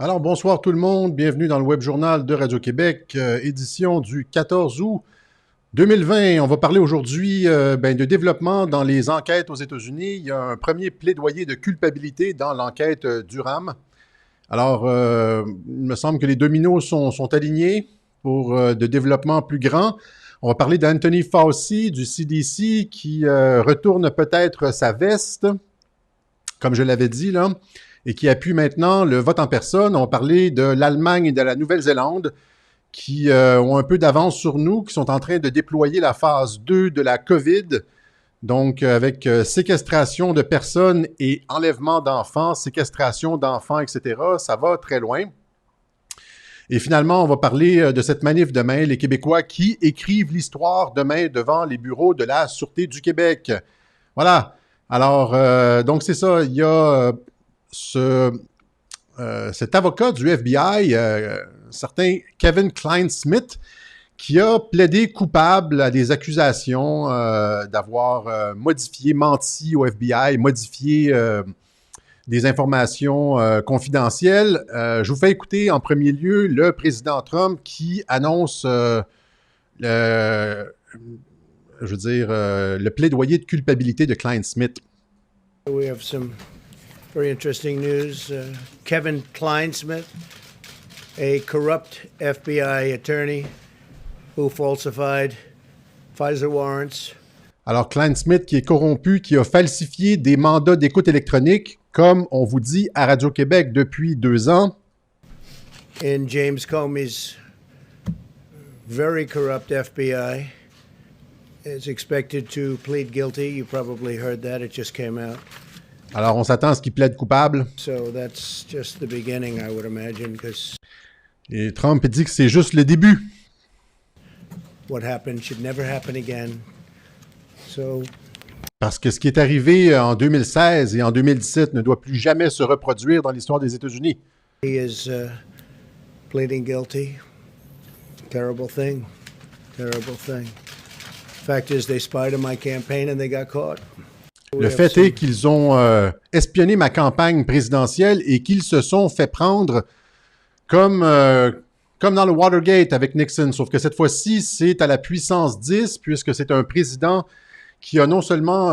Alors, bonsoir tout le monde. Bienvenue dans le Web Journal de Radio-Québec, édition du 14 août 2020. On va parler aujourd'hui de développement dans les enquêtes aux États-Unis. Il y a un premier plaidoyer de culpabilité dans l'enquête Durham. Alors, il me semble que les dominos sont alignés pour de développement plus grand. On va parler d'Anthony Fauci du CDC qui retourne peut-être sa veste, comme je l'avais dit là, et qui appuie maintenant le vote en personne. On va parler de l'Allemagne et de la Nouvelle-Zélande qui ont un peu d'avance sur nous, qui sont en train de déployer la phase 2 de la COVID, donc avec séquestration de personnes et enlèvement d'enfants, séquestration d'enfants, etc. Ça va très loin. Et finalement, on va parler de cette manif demain, les Québécois qui écrivent l'histoire demain devant les bureaux de la Sûreté du Québec. Voilà. Alors, donc c'est ça, il y a cet avocat du FBI, certain Kevin Klein-Smith, qui a plaidé coupable à des accusations d'avoir menti au FBI, modifié des informations confidentielles. Je vous fais écouter en premier lieu le président Trump qui annonce le plaidoyer de culpabilité de Klein-Smith. We have some very interesting news. Kevin Klein-Smith, a corrupt FBI attorney who falsified FISA warrants. Alors, Klein-Smith qui est corrompu, qui a falsifié des mandats d'écoute électronique, comme on vous dit à Radio-Québec depuis 2 ans. In James Comey's very corrupt FBI is expected to plead guilty. You probably heard that. It just came out. Alors, on s'attend à ce qu'il plaide coupable. So that's just the beginning, I would imagine, because Et Trump dit que c'est juste le début. what happened should never happen again. So Parce que ce qui est arrivé en 2016 et en 2017 ne doit plus jamais se reproduire dans l'histoire des États-Unis. he is pleading guilty. Terrible thing. Terrible thing. Fact is, they spied on my campaign and they got caught. Le fait est qu'ils ont espionné ma campagne présidentielle et qu'ils se sont fait prendre comme dans le Watergate avec Nixon, sauf que cette fois-ci, c'est à la puissance 10, puisque c'est un président qui a non seulement,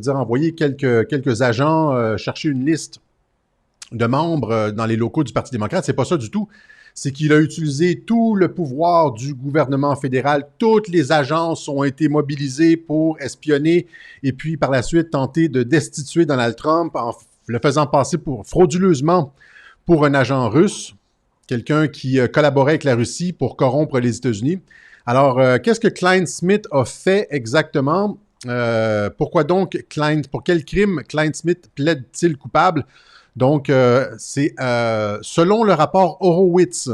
envoyé quelques agents chercher une liste de membres dans les locaux du Parti démocrate, c'est pas ça du tout. C'est qu'il a utilisé tout le pouvoir du gouvernement fédéral. Toutes les agences ont été mobilisées pour espionner et puis par la suite tenter de destituer Donald Trump en le faisant passer frauduleusement pour un agent russe, quelqu'un qui collaborait avec la Russie pour corrompre les États-Unis. Alors, qu'est-ce que Klein-Smith a fait exactement? Pourquoi donc pour quel crime Klein-Smith plaide-t-il coupable? Donc, c'est selon le rapport Horowitz.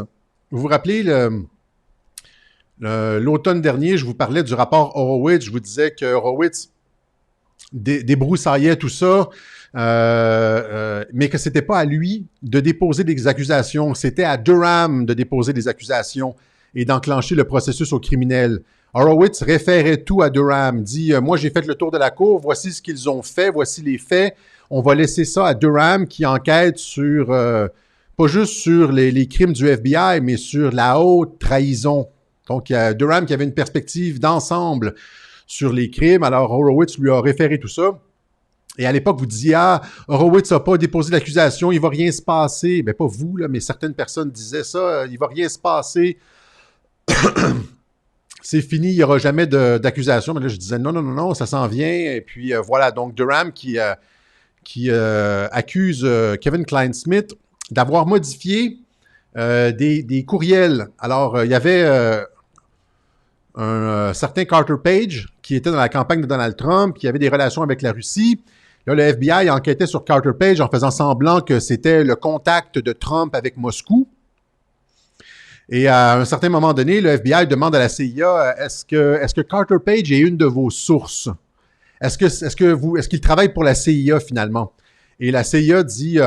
Vous vous rappelez, l'automne dernier, je vous parlais du rapport Horowitz. Je vous disais que Horowitz débroussaillait tout ça, mais que c'était pas à lui de déposer des accusations. C'était à Durham de déposer des accusations et d'enclencher le processus au criminel. Horowitz référait tout à Durham, dit « Moi, j'ai fait le tour de la cour, voici ce qu'ils ont fait, voici les faits. » On va laisser ça à Durham qui enquête sur, pas juste sur les crimes du FBI, mais sur la haute trahison. Donc, il y a Durham qui avait une perspective d'ensemble sur les crimes. Alors, Horowitz lui a référé tout ça. Et à l'époque, vous disiez, Horowitz n'a pas déposé d'accusation, il ne va rien se passer. Bien, pas vous, là, mais certaines personnes disaient ça, il ne va rien se passer. C'est fini, il n'y aura jamais d'accusation. Mais là, je disais, non, ça s'en vient. Et puis, voilà, donc Durham qui accuse Kevin Klein-Smith d'avoir modifié des courriels. Alors, il y avait un certain Carter Page qui était dans la campagne de Donald Trump, qui avait des relations avec la Russie. Là, le FBI enquêtait sur Carter Page en faisant semblant que c'était le contact de Trump avec Moscou. Et à un certain moment donné, le FBI demande à la CIA, est-ce que Carter Page est une de vos sources? Est-ce qu'il travaille pour la CIA finalement? Et la CIA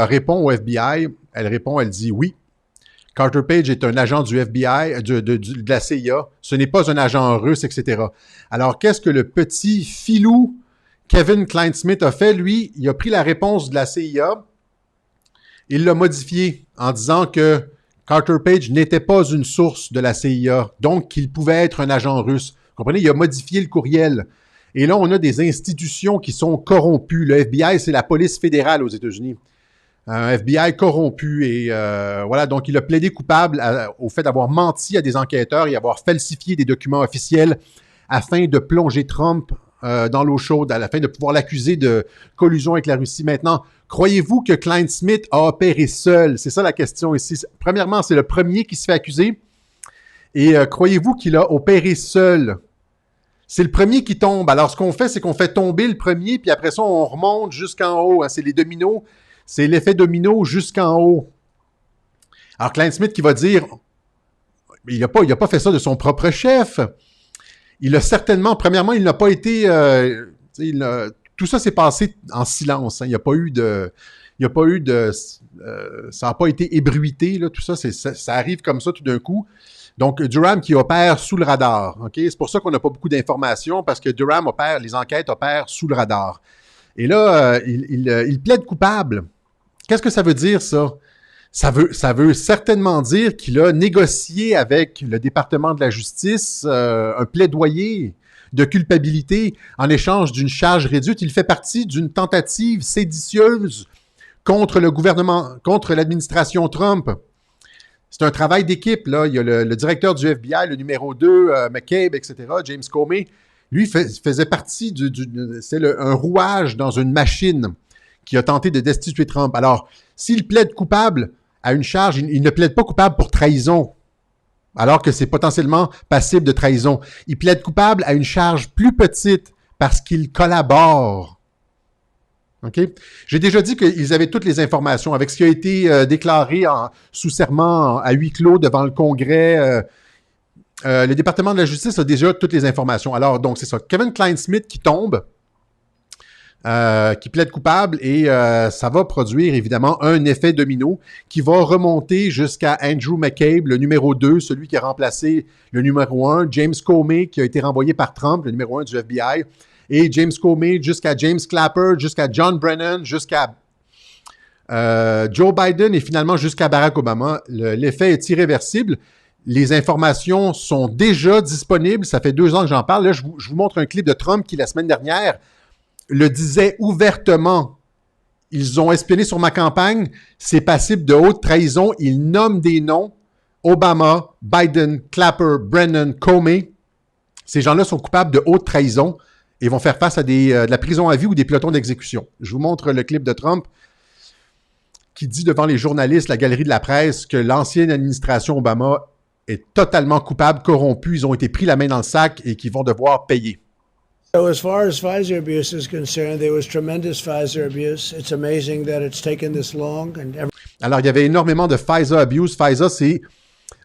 répond au FBI. Elle dit oui. Carter Page est un agent du FBI, de la CIA. Ce n'est pas un agent russe, etc. Alors, qu'est-ce que le petit filou Kevin Klein-Smith a fait? Lui, il a pris la réponse de la CIA il l'a modifié en disant que Carter Page n'était pas une source de la CIA, donc qu'il pouvait être un agent russe. Vous comprenez? Il a modifié le courriel. Et là, on a des institutions qui sont corrompues. Le FBI, c'est la police fédérale aux États-Unis. Un FBI corrompu. Et voilà, donc il a plaidé coupable au fait d'avoir menti à des enquêteurs et avoir falsifié des documents officiels afin de plonger Trump dans l'eau chaude, afin de pouvoir l'accuser de collusion avec la Russie. Maintenant, croyez-vous que Klein Smith a opéré seul? C'est ça la question ici. Premièrement, c'est le premier qui se fait accuser. Et croyez-vous qu'il a opéré seul? C'est le premier qui tombe. Alors, ce qu'on fait, c'est qu'on fait tomber le premier, puis après ça, on remonte jusqu'en haut. Hein. C'est les dominos. C'est l'effet domino jusqu'en haut. Alors, Klein Smith qui va dire, il n'a pas fait ça de son propre chef. Il a certainement, premièrement, il n'a pas été... tout ça s'est passé en silence. Hein. Il n'y a pas eu de... ça n'a pas été ébruité, là, tout ça, ça arrive comme ça tout d'un coup. Donc, Durham qui opère sous le radar. Okay? C'est pour ça qu'on n'a pas beaucoup d'informations, parce que Durham les enquêtes opèrent sous le radar. Et là, il plaide coupable. Qu'est-ce que ça veut dire, ça? Ça veut certainement dire qu'il a négocié avec le département de la justice un plaidoyer de culpabilité en échange d'une charge réduite. Il fait partie d'une tentative séditieuse contre le gouvernement, contre l'administration Trump. C'est un travail d'équipe, là. Il y a le directeur du FBI, le numéro 2, McCabe, etc., James Comey. Lui faisait partie un rouage dans une machine qui a tenté de destituer Trump. Alors, s'il plaide coupable à une charge, il ne plaide pas coupable pour trahison, alors que c'est potentiellement passible de trahison. Il plaide coupable à une charge plus petite parce qu'il collabore. Okay? J'ai déjà dit qu'ils avaient toutes les informations avec ce qui a été déclaré sous serment à huis clos devant le Congrès. Le département de la justice a déjà toutes les informations. Alors, donc, c'est ça. Kevin Klein Smith qui tombe, qui plaide coupable, et ça va produire, évidemment, un effet domino qui va remonter jusqu'à Andrew McCabe, le numéro 2, celui qui a remplacé le numéro 1, James Comey, qui a été renvoyé par Trump, le numéro 1 du FBI, et James Comey jusqu'à James Clapper, jusqu'à John Brennan, jusqu'à Joe Biden et finalement jusqu'à Barack Obama. L'effet est irréversible. Les informations sont déjà disponibles. Ça fait 2 ans que j'en parle. Là, je vous montre un clip de Trump qui, la semaine dernière, le disait ouvertement. Ils ont espionné sur ma campagne. C'est passible de haute trahison. Ils nomment des noms. Obama, Biden, Clapper, Brennan, Comey. Ces gens-là sont coupables de haute trahison et vont faire face à de la prison à vie ou des pelotons d'exécution. Je vous montre le clip de Trump qui dit devant les journalistes, la galerie de la presse, que l'ancienne administration Obama est totalement coupable, corrompue. Ils ont été pris la main dans le sac et qu'ils vont devoir payer. So as far as Pfizer abuse is concerned, there was tremendous Pfizer abuse. It's amazing that it's taken this long. Alors, il y avait énormément de Pfizer abuse. Pfizer, c'est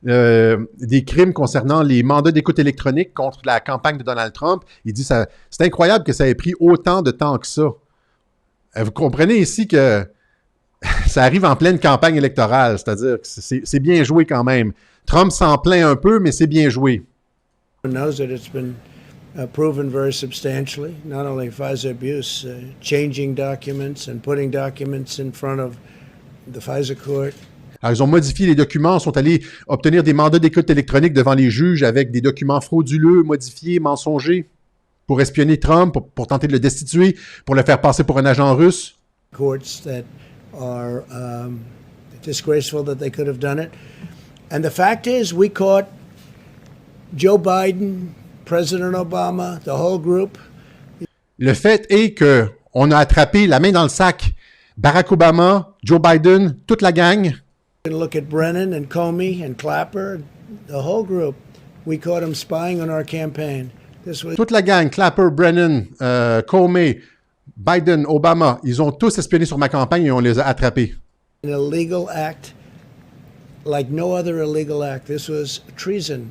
des crimes concernant les mandats d'écoute électronique contre la campagne de Donald Trump. Il dit ça, c'est incroyable que ça ait pris autant de temps que ça. Vous comprenez ici que ça arrive en pleine campagne électorale, c'est-à-dire que c'est bien joué quand même. Trump s'en plaint un peu, mais c'est bien joué. Knows that it's been proven very substantially, not only Pfizer abuse, changing documents and putting documents in front of the Pfizer court. Alors, ils ont modifié les documents, sont allés obtenir des mandats d'écoute électronique devant les juges avec des documents frauduleux, modifiés, mensongers, pour espionner Trump, pour tenter de le destituer, pour le faire passer pour un agent russe. Courts that are disgraceful that they could have done it. And the fact is, we caught Joe Biden, President Obama, the whole group. Le fait est que on a attrapé la main dans le sac Barack Obama, Joe Biden, toute la gang. Look at Brennan and Comey and Clapper, the whole group. We caught them spying on our campaign. Toute la gang, Clapper, Brennan, Comey, Biden, Obama, ils ont tous espionné sur ma campagne et on les a attrapés. An illegal act like no other illegal act. This was treason.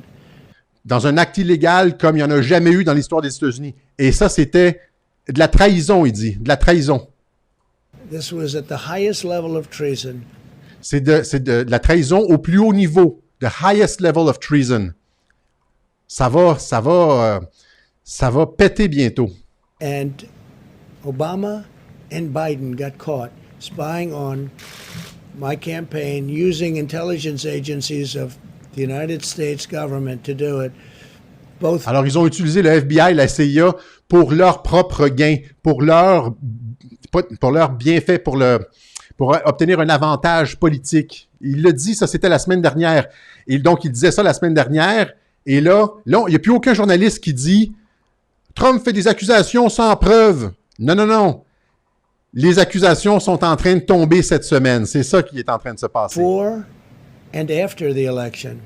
Dans un acte illégal comme il n'y en a jamais eu dans l'histoire des États-Unis. Et ça, c'était de la trahison, il dit. De la trahison. This was at the highest level of treason. C'est de la trahison au plus haut niveau. The highest level of treason. Ça va péter bientôt. And Obama and Biden got caught spying on my campaign using intelligence agencies of the United States government to do it. Both. Alors, ils ont utilisé le FBI, la CIA pour leur propre gain, pour leur bienfait, pour obtenir un avantage politique. Il l'a dit, ça c'était la semaine dernière. Et donc, il disait ça la semaine dernière. Et là, il n'y a plus aucun journaliste qui dit « Trump fait des accusations sans preuve ». Non, non, non. Les accusations sont en train de tomber cette semaine. C'est ça qui est en train de se passer. Before and after the election.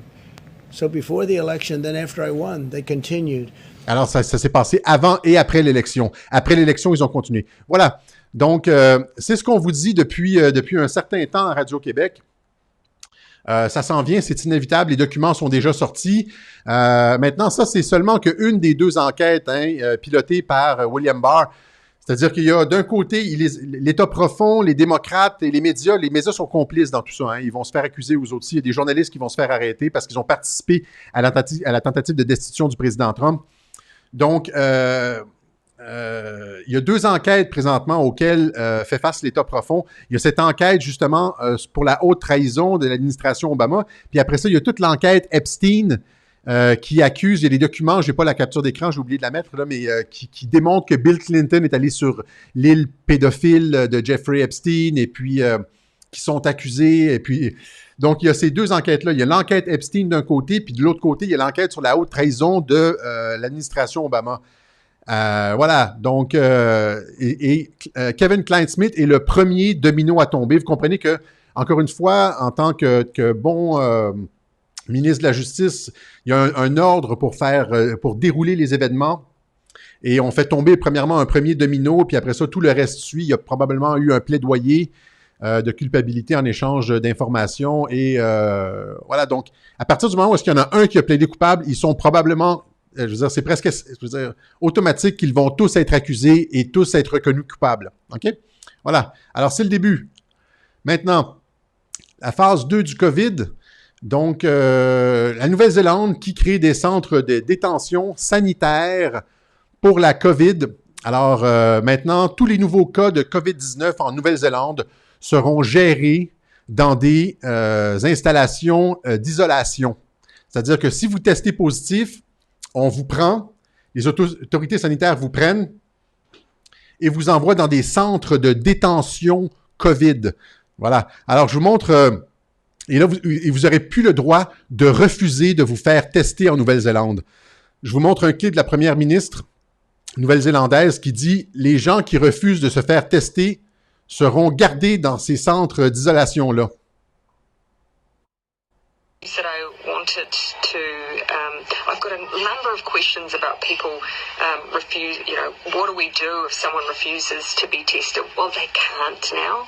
So before the election, then after I won, they continued. Alors, ça s'est passé avant et après l'élection. Après l'élection, ils ont continué. Voilà. Donc, c'est ce qu'on vous dit depuis un certain temps à Radio-Québec. Ça s'en vient, c'est inévitable. Les documents sont déjà sortis. Maintenant, ça, c'est seulement qu'une des deux enquêtes pilotées par William Barr. C'est-à-dire qu'il y a d'un côté, l'État profond, les démocrates et les médias sont complices dans tout ça. Hein. Ils vont se faire accuser aux autres. Il y a des journalistes qui vont se faire arrêter parce qu'ils ont participé à la tentative de destitution du président Trump. Donc, il y a deux enquêtes présentement auxquelles fait face l'État profond. Il y a cette enquête, justement, pour la haute trahison de l'administration Obama. Puis après ça, il y a toute l'enquête Epstein qui accuse, il y a des documents, je n'ai pas la capture d'écran, j'ai oublié de la mettre, là, mais qui démontrent que Bill Clinton est allé sur l'île pédophile de Jeffrey Epstein et puis qui sont accusés. Et puis, donc, il y a ces deux enquêtes-là. Il y a l'enquête Epstein d'un côté, puis de l'autre côté, il y a l'enquête sur la haute trahison de l'administration Obama. Voilà, donc, Kevin Klein-Smith est le premier domino à tomber. Vous comprenez que, encore une fois, en tant que bon ministre de la Justice, il y a un ordre pour dérouler les événements. Et on fait tomber premièrement un premier domino, puis après ça, tout le reste suit. Il y a probablement eu un plaidoyer de culpabilité en échange d'informations. Et voilà, donc, à partir du moment où il y en a un qui a plaidé coupable, ils sont probablement, je veux dire, c'est presque automatique qu'ils vont tous être accusés et tous être reconnus coupables. OK? Voilà. Alors, c'est le début. Maintenant, la phase 2 du COVID. Donc, la Nouvelle-Zélande qui crée des centres de détention sanitaire pour la COVID. Alors, maintenant, tous les nouveaux cas de COVID-19 en Nouvelle-Zélande seront gérés dans des installations d'isolation. C'est-à-dire que si vous testez positif, on vous prend, les autorités sanitaires vous prennent et vous envoient dans des centres de détention COVID. Voilà. Alors, je vous montre... Et là, vous n'aurez plus le droit de refuser de vous faire tester en Nouvelle-Zélande. Je vous montre un clip de la première ministre nouvelle-zélandaise qui dit « Les gens qui refusent de se faire tester seront gardés dans ces centres d'isolation-là. » That I wanted to, I've got a number of questions about people refuse, what do we do if someone refuses to be tested? Well, they can't now.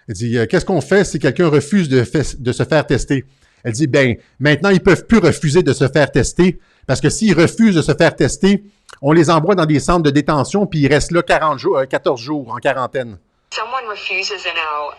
Elle dit, qu'est-ce qu'on fait si quelqu'un refuse de se faire tester? Elle dit, ben, maintenant, ils ne peuvent plus refuser de se faire tester parce que s'ils refusent de se faire tester, on les envoie dans des centres de détention puis ils restent là 14 jours en quarantaine. Someone refuses in our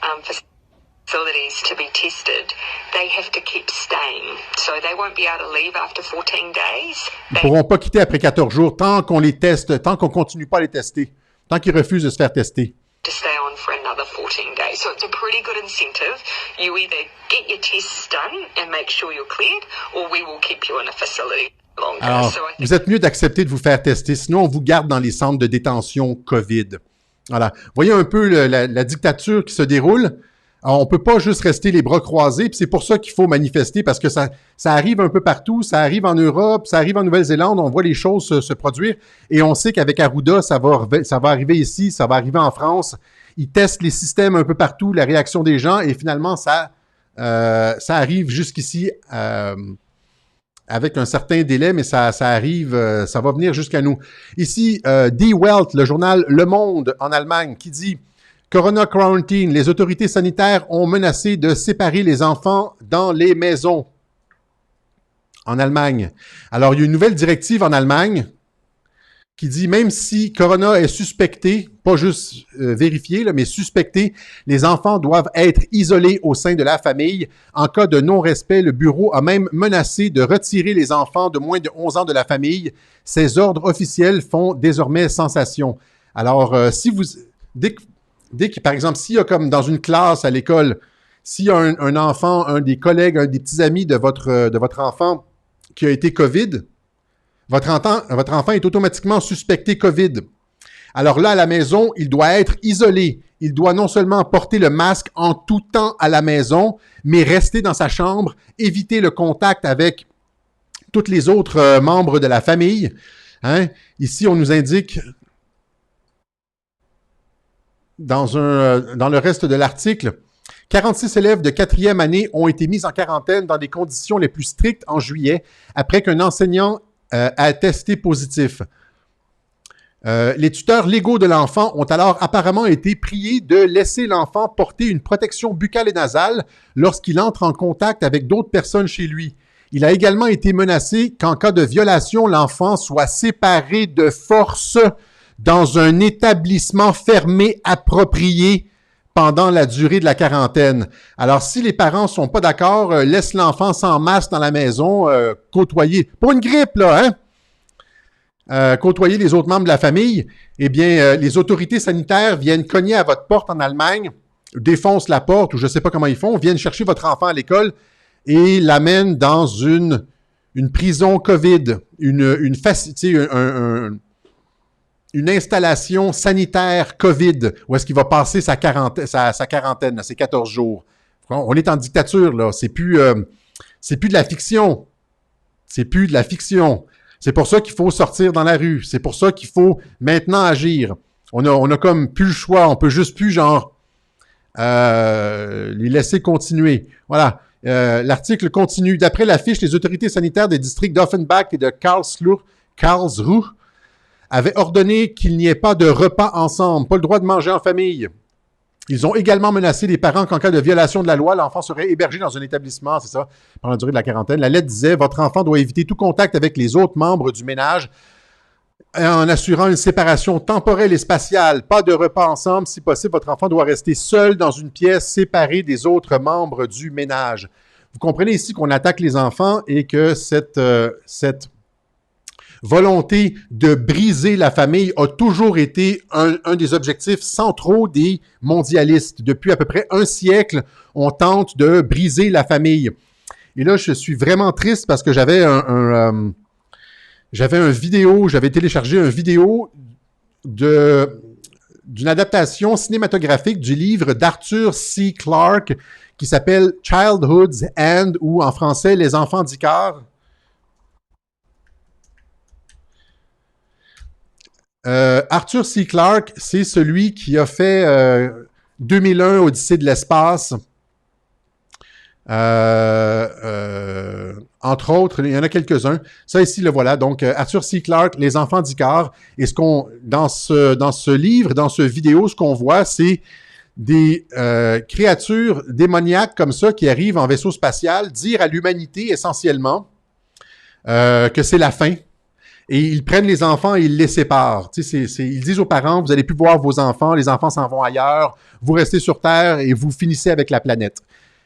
facilities to be tested, they have to keep staying. So they won't be able to leave after 14 days. Ils ne pourront pas quitter après 14 jours tant qu'on les teste, tant qu'on ne continue pas à les tester, tant qu'ils refusent de se faire tester. To stay on for another 14 days. So it's a pretty good incentive. You either get your tests done and make sure you're cleared, or we will keep you in a facility longer. Alors, vous êtes mieux d'accepter de vous faire tester, sinon on vous garde dans les centres de détention COVID. Voilà. Voyez un peu la dictature qui se déroule. Alors, on ne peut pas juste rester les bras croisés, puis c'est pour ça qu'il faut manifester, parce que ça arrive un peu partout, ça arrive en Europe, ça arrive en Nouvelle-Zélande, on voit les choses se produire, et on sait qu'avec Arruda, ça va arriver ici, ça va arriver en France. Ils testent les systèmes un peu partout, la réaction des gens, et finalement, ça arrive jusqu'ici avec un certain délai, mais ça arrive, ça va venir jusqu'à nous. Ici, Die Welt, le journal Le Monde en Allemagne, qui dit... Corona Quarantine, les autorités sanitaires ont menacé de séparer les enfants dans les maisons en Allemagne. Alors, il y a une nouvelle directive en Allemagne qui dit, même si Corona est suspecté, pas juste vérifié, là, mais suspecté, les enfants doivent être isolés au sein de la famille. En cas de non-respect, le bureau a même menacé de retirer les enfants de moins de 11 ans de la famille. Ces ordres officiels font désormais sensation. Alors, si vous... Dès que, par exemple, s'il y a comme dans une classe à l'école, s'il y a un enfant, un des collègues, un des petits amis de votre enfant qui a été COVID, votre enfant est automatiquement suspecté COVID. Alors là, à la maison, il doit être isolé. Il doit non seulement porter le masque en tout temps à la maison, mais rester dans sa chambre, éviter le contact avec tous les autres membres de la famille. Hein? Ici, on nous indique, dans le reste de l'article, 46 élèves de 4e année ont été mis en quarantaine dans des conditions les plus strictes en juillet après qu'un enseignant a testé positif. Les tuteurs légaux de l'enfant ont alors apparemment été priés de laisser l'enfant porter une protection buccale et nasale lorsqu'il entre en contact avec d'autres personnes chez lui. Il a également été menacé qu'en cas de violation, l'enfant soit séparé de force dans un établissement fermé approprié pendant la durée de la quarantaine. Alors, si les parents sont pas d'accord, laisse l'enfant sans masque dans la maison, côtoyer, pour une grippe, là, hein? Côtoyer les autres membres de la famille, eh bien, les autorités sanitaires viennent cogner à votre porte en Allemagne, défoncent la porte, ou je ne sais pas comment ils font, viennent chercher votre enfant à l'école et l'amènent dans une prison COVID, une installation sanitaire COVID, où est-ce qu'il va passer sa quarantaine, ses 14 jours. On est en dictature, là. C'est plus de la fiction. C'est plus de la fiction. C'est pour ça qu'il faut sortir dans la rue. C'est pour ça qu'il faut maintenant agir. On a comme plus le choix. On peut juste plus, les laisser continuer. Voilà. L'article continue. D'après la fiche, les autorités sanitaires des districts d'Offenbach et de Karlsruhe avaient ordonné qu'il n'y ait pas de repas ensemble, pas le droit de manger en famille. Ils ont également menacé les parents qu'en cas de violation de la loi, l'enfant serait hébergé dans un établissement, c'est ça, pendant la durée de la quarantaine. La lettre disait « Votre enfant doit éviter tout contact avec les autres membres du ménage en assurant une séparation temporelle et spatiale. Pas de repas ensemble. Si possible, votre enfant doit rester seul dans une pièce séparée des autres membres du ménage. » Vous comprenez ici qu'on attaque les enfants et que cette volonté de briser la famille a toujours été un des objectifs centraux des mondialistes. Depuis à peu près un siècle, on tente de briser la famille. Et là, je suis vraiment triste parce que j'avais j'avais téléchargé une vidéo d'une adaptation cinématographique du livre d'Arthur C. Clarke qui s'appelle Childhood's End, ou en français, Les enfants d'Icare. Arthur C. Clarke, c'est celui qui a fait 2001, Odyssée de l'espace. Entre autres, il y en a quelques-uns. Ça ici, le voilà. Donc, Arthur C. Clarke, Les enfants d'Icare. Et dans ce livre, dans ce vidéo, ce qu'on voit, c'est des créatures démoniaques comme ça qui arrivent en vaisseau spatial dire à l'humanité essentiellement que c'est la fin. Et ils prennent les enfants et ils les séparent. Ils disent aux parents, vous n'allez plus voir vos enfants, les enfants s'en vont ailleurs, vous restez sur Terre et vous finissez avec la planète.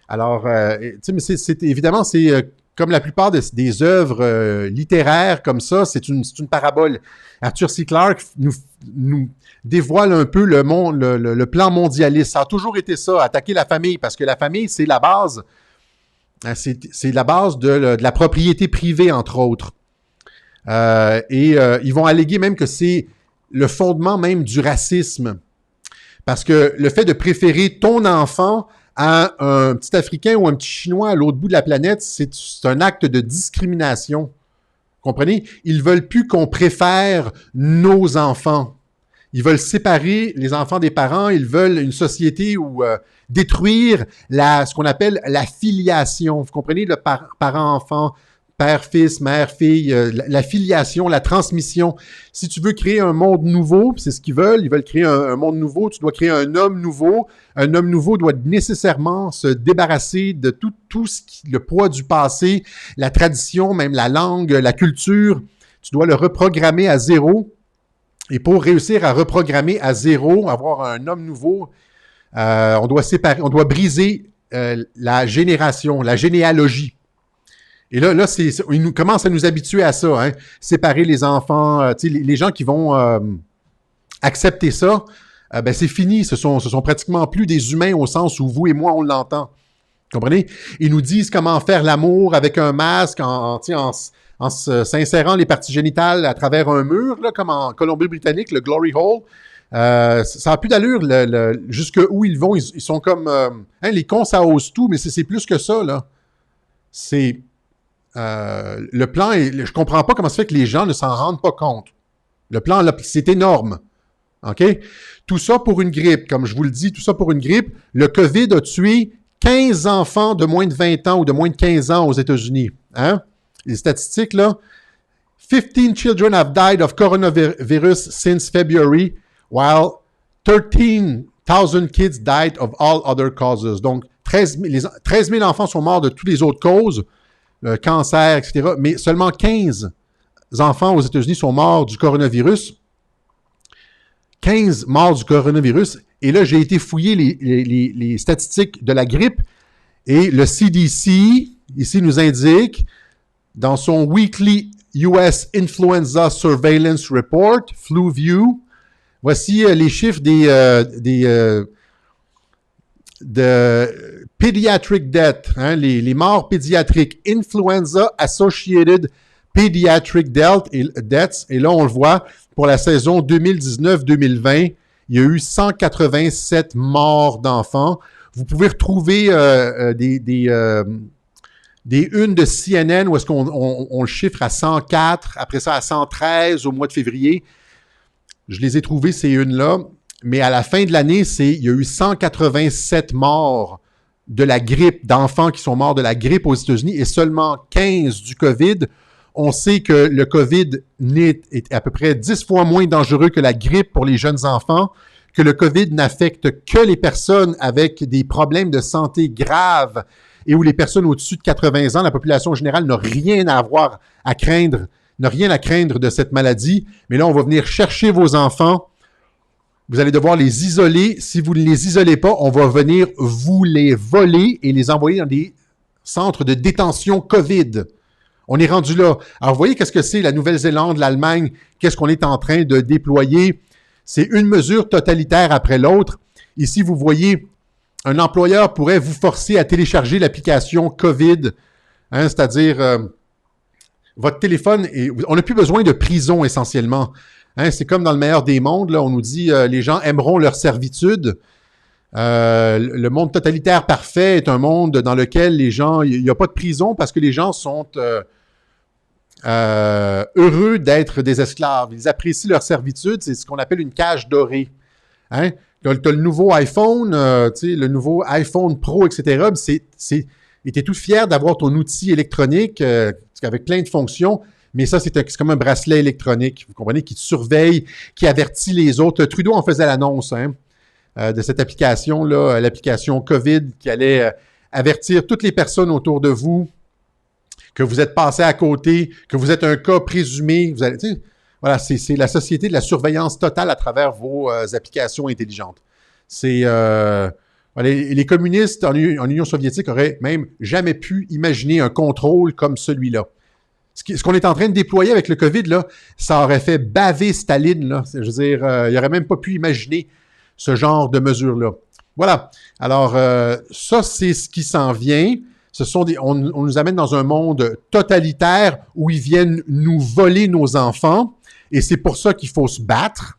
Alors, mais évidemment, c'est comme la plupart des œuvres littéraires comme ça, c'est une parabole. Arthur C. Clarke nous dévoile un peu le plan mondialiste. Ça a toujours été ça, attaquer la famille, parce que la famille, c'est la base. C'est la base de la propriété privée, entre autres. Ils vont alléguer même que c'est le fondement même du racisme. Parce que le fait de préférer ton enfant à un petit Africain ou un petit Chinois à l'autre bout de la planète, c'est un acte de discrimination. Vous comprenez? Ils veulent plus qu'on préfère nos enfants. Ils veulent séparer les enfants des parents. Ils veulent une société où détruire ce qu'on appelle la filiation. Vous comprenez? Le parent-enfant, père-fils, mère-fille, la filiation, la transmission. Si tu veux créer un monde nouveau, c'est ce qu'ils veulent, ils veulent créer un monde nouveau, tu dois créer un homme nouveau. Un homme nouveau doit nécessairement se débarrasser de tout le poids du passé, la tradition, même la langue, la culture. Tu dois le reprogrammer à zéro. Et pour réussir à reprogrammer à zéro, avoir un homme nouveau, on doit briser la génération, la généalogie. Et là, ils commencent à nous habituer à ça, hein? Séparer les enfants, les gens qui vont accepter ça, c'est fini. Ce sont pratiquement plus des humains au sens où vous et moi, on l'entend. Comprenez? Ils nous disent comment faire l'amour avec un masque en s'insérant les parties génitales à travers un mur, là, comme en Colombie-Britannique, le Glory Hole. Ça n'a plus d'allure jusque où ils vont. Ils sont comme... les cons, ça ose tout, mais c'est plus que ça, là. C'est... le plan, je comprends pas comment ça fait que les gens ne s'en rendent pas compte. Le plan, là, c'est énorme. OK? Tout ça pour une grippe. Comme je vous le dis, tout ça pour une grippe. Le COVID a tué 15 enfants de moins de 20 ans ou de moins de 15 ans aux États-Unis. Hein? Les statistiques, là. 15 children have died of coronavirus since February, while 13,000 kids died of all other causes. Donc, 13 000 enfants sont morts de toutes les autres causes, cancer, etc. Mais seulement 15 enfants aux États-Unis sont morts du coronavirus. 15 morts du coronavirus. Et là, j'ai été fouiller les statistiques de la grippe et le CDC, ici, nous indique dans son Weekly US Influenza Surveillance Report, FluView, voici les chiffres de pediatric death, hein, les morts pédiatriques, Influenza Associated Pediatric Deaths. Et là, on le voit, pour la saison 2019-2020, il y a eu 187 morts d'enfants. Vous pouvez retrouver des unes de CNN où est-ce qu'on le chiffre à 104, après ça à 113 au mois de février. Je les ai trouvées, ces unes-là. Mais à la fin de l'année, il y a eu 187 morts de la grippe, d'enfants qui sont morts de la grippe aux États-Unis et seulement 15 du COVID. On sait que le COVID est à peu près 10 fois moins dangereux que la grippe pour les jeunes enfants, que le COVID n'affecte que les personnes avec des problèmes de santé graves et où les personnes au-dessus de 80 ans, la population générale n'a rien à avoir à craindre, n'a rien à craindre de cette maladie. Mais là, on va venir chercher vos enfants. Vous allez devoir les isoler. Si vous ne les isolez pas, on va venir vous les voler et les envoyer dans des centres de détention COVID. On est rendu là. Alors, vous voyez qu'est-ce que c'est la Nouvelle-Zélande, l'Allemagne, qu'est-ce qu'on est en train de déployer? C'est une mesure totalitaire après l'autre. Ici, vous voyez, un employeur pourrait vous forcer à télécharger l'application COVID, hein, c'est-à-dire votre téléphone, on n'a plus besoin de prison essentiellement. Hein, c'est comme dans le meilleur des mondes, là, on nous dit les gens aimeront leur servitude. Le monde totalitaire parfait est un monde dans lequel les gens, il n'y a pas de prison parce que les gens sont heureux d'être des esclaves. Ils apprécient leur servitude, c'est ce qu'on appelle une cage dorée. Hein? Tu as le nouveau iPhone, le nouveau iPhone Pro, etc. Et tu es tout fier d'avoir ton outil électronique avec plein de fonctions, mais ça, c'est comme un bracelet électronique, vous comprenez, qui te surveille, qui avertit les autres. Trudeau en faisait l'annonce, hein, de cette application-là, l'application COVID, qui allait avertir toutes les personnes autour de vous que vous êtes passé à côté, que vous êtes un cas présumé. Vous allez, voilà, c'est la société de la surveillance totale à travers vos applications intelligentes. Les communistes en Union soviétique auraient même jamais pu imaginer un contrôle comme celui-là. Ce qu'on est en train de déployer avec le COVID, là, ça aurait fait baver Staline. Là. Je veux dire, il n'aurait même pas pu imaginer ce genre de mesures-là. Voilà. Alors, ça, c'est ce qui s'en vient. On nous amène dans un monde totalitaire où ils viennent nous voler nos enfants. Et c'est pour ça qu'il faut se battre.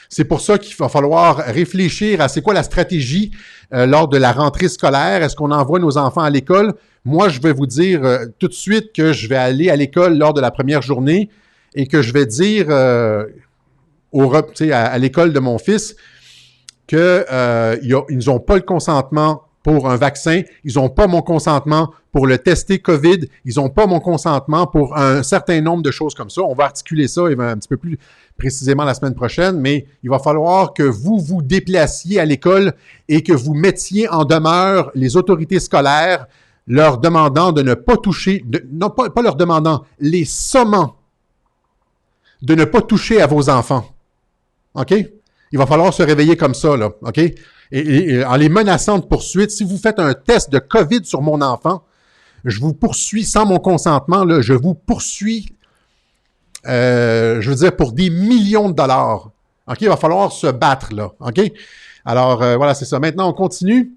C'est pour ça qu'il va falloir réfléchir à c'est quoi la stratégie lors de la rentrée scolaire. Est-ce qu'on envoie nos enfants à l'école? Moi, je vais vous dire tout de suite que je vais aller à l'école lors de la première journée et que je vais dire à l'école de mon fils qu'ils n'ont pas le consentement pour un vaccin, ils n'ont pas mon consentement pour le tester COVID, ils n'ont pas mon consentement pour un certain nombre de choses comme ça. On va articuler ça un petit peu plus précisément la semaine prochaine, mais il va falloir que vous vous déplaciez à l'école et que vous mettiez en demeure les autorités scolaires leur demandant de ne pas toucher, non pas leur demandant, les sommant de ne pas toucher à vos enfants. OK? Il va falloir se réveiller comme ça, là. OK? Et en les menaçant de poursuite, si vous faites un test de COVID sur mon enfant, je vous poursuis sans mon consentement, là, je vous poursuis, je veux dire, pour des millions de dollars. OK? Il va falloir se battre, là. OK? Alors, voilà, c'est ça. Maintenant, on continue.